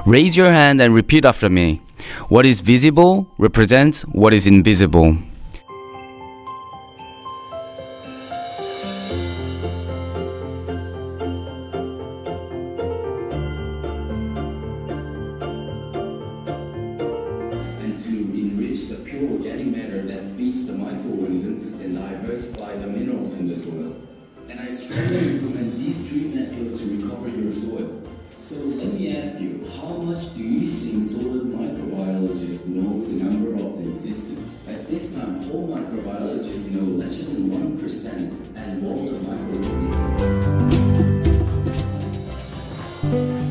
Raise your hand and repeat after me. What is visible represents what is invisible. And to enrich the pure organic matter that feeds the microorganism and diversify the minerals in the soil. And I strongly recommend these three methods to recover your soil. So let me ask you, how much do you think soil microbiologists know the number of the existence? At this time, whole microbiologists know less than 1% and water microorganisms.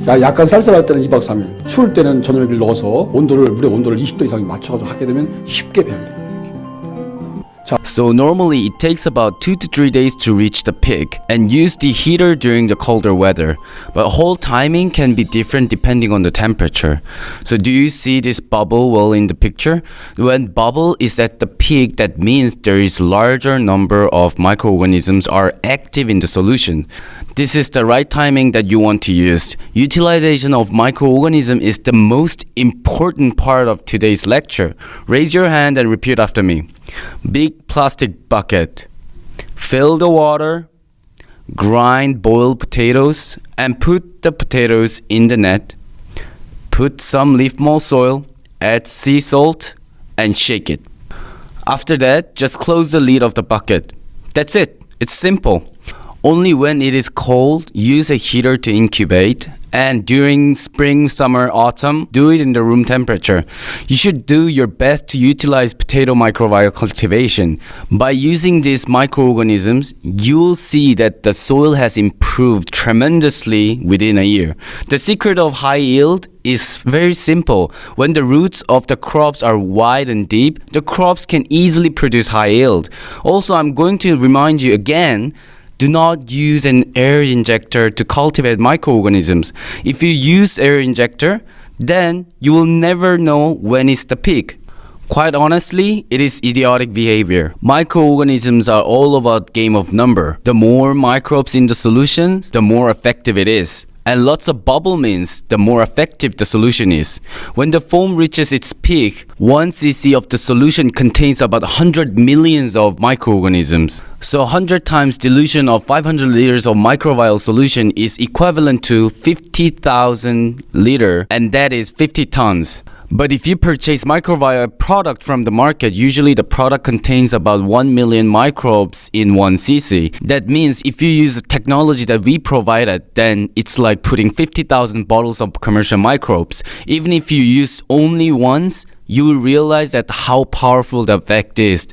자, 약간 쌀쌀할 때는 2박 3일, 추울 때는 전염액을 넣어서 물의 온도를 20도 이상 맞춰서 하게 되면 쉽게 배합니다. So normally it takes about 2 to 3 days to reach the peak and use the heater during the colder weather. But whole timing can be different depending on the temperature. So do you see this bubble well in the picture? When bubble is at the peak, that means there is larger number of microorganisms are active in the solution. This is the right timing that you want to use. Utilization of microorganism is the most important part of today's lecture. Raise your hand and repeat after me. Big plastic bucket. Fill the water. Grind boiled potatoes and put the potatoes in the net. Put some leaf mold soil. Add sea salt and shake it. After that, just close the lid of the bucket. That's it. It's simple. Only when it is cold, use a heater to incubate. And during spring, summer, autumn, do it in the room temperature. You should do your best to utilize potato microbial cultivation. By using these microorganisms, you'll see that the soil has improved tremendously within a year. The secret of high yield is very simple. When the roots of the crops are wide and deep, the crops can easily produce high yield. Also, I'm going to remind you again, do not use an air injector to cultivate microorganisms. If you use air injector, then you will never know when is the peak. Quite honestly, it is idiotic behavior. Microorganisms are all about game of number. The more microbes in the solution, the more effective it is. And lots of bubble means the more effective the solution is. When the foam reaches its peak, 1 cc of the solution contains about 100 millions of microorganisms. So 100 times dilution of 500 liters of microbial solution is equivalent to 50,000 liter, and that is 50 tons. But if you purchase microbial product from the market, usually the product contains about 1 million microbes in 1 cc. That means if you use the technology that we provided, then it's like putting 50,000 bottles of commercial microbes. Even if you use only once, you will realize that how powerful the effect is.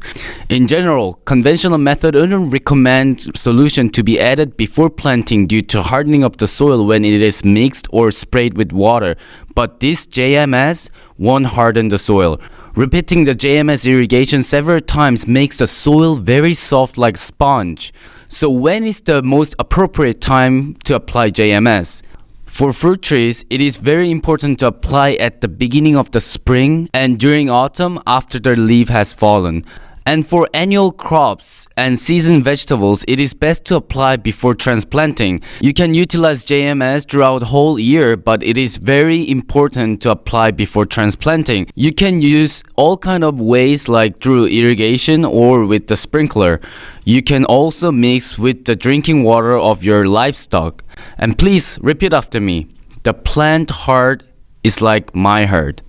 In general, conventional method wouldn't recommend solution to be added before planting due to hardening of the soil when it is mixed or sprayed with water. But this JMS won't harden the soil. Repeating the JMS irrigation several times makes the soil very soft like sponge. So when is the most appropriate time to apply JMS? For fruit trees, it is very important to apply at the beginning of the spring and during autumn after the leaf has fallen. And for annual crops and season vegetables, it is best to apply before transplanting. You can utilize JMS throughout the whole year, but it is very important to apply before transplanting. You can use all kind of ways like through irrigation or with the sprinkler. You can also mix with the drinking water of your livestock. And please repeat after me. The plant heart is like my heart.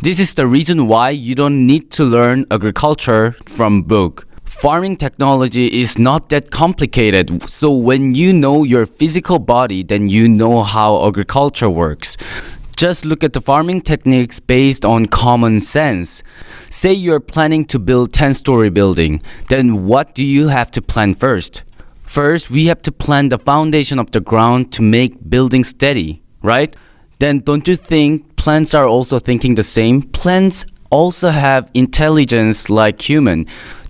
This is the reason why you don't need to learn agriculture from book. Farming technology is not that complicated, so when you know your physical body, then you know how agriculture works. Just look at the farming techniques based on common sense. Say you're planning to build 10-story building, then what do you have to plan first? First, we have to plan the foundation of the ground to make building steady, right? Then don't you think plants are also thinking the same? Plants also have intelligence like human.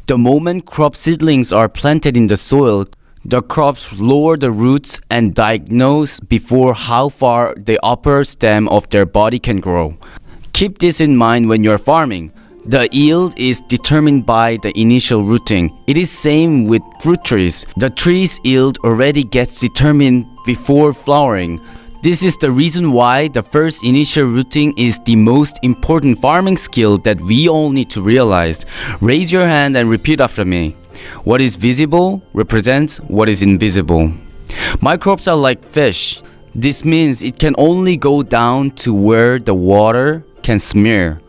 The moment crop seedlings are planted in the soil, the crops lower the roots and diagnose before how far the upper stem of their body can grow. Keep this in mind when you're farming. The yield is determined by the initial rooting. It is same with fruit trees. The tree's yield already gets determined before flowering. This is the reason why the first initial rooting is the most important farming skill that we all need to realize. Raise your hand and repeat after me. What is visible represents what is invisible. Microbes are like fish. This means it can only go down to where the water can smear.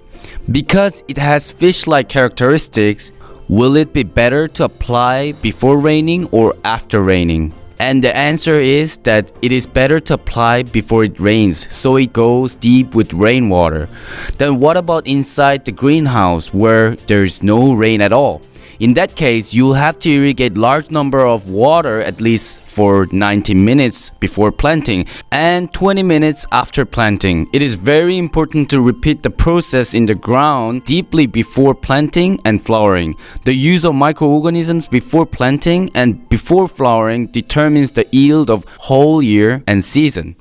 Because it has fish-like characteristics, will it be better to apply before raining or after raining? And the answer is that it is better to apply before it rains, so it goes deep with rainwater. Then what about inside the greenhouse where there's no rain at all? In that case, you'll have to irrigate large number of water at least for 90 minutes before planting and 20 minutes after planting. It is very important to repeat the process in the ground deeply before planting and flowering. The use of microorganisms before planting and before flowering determines the yield of whole year and season.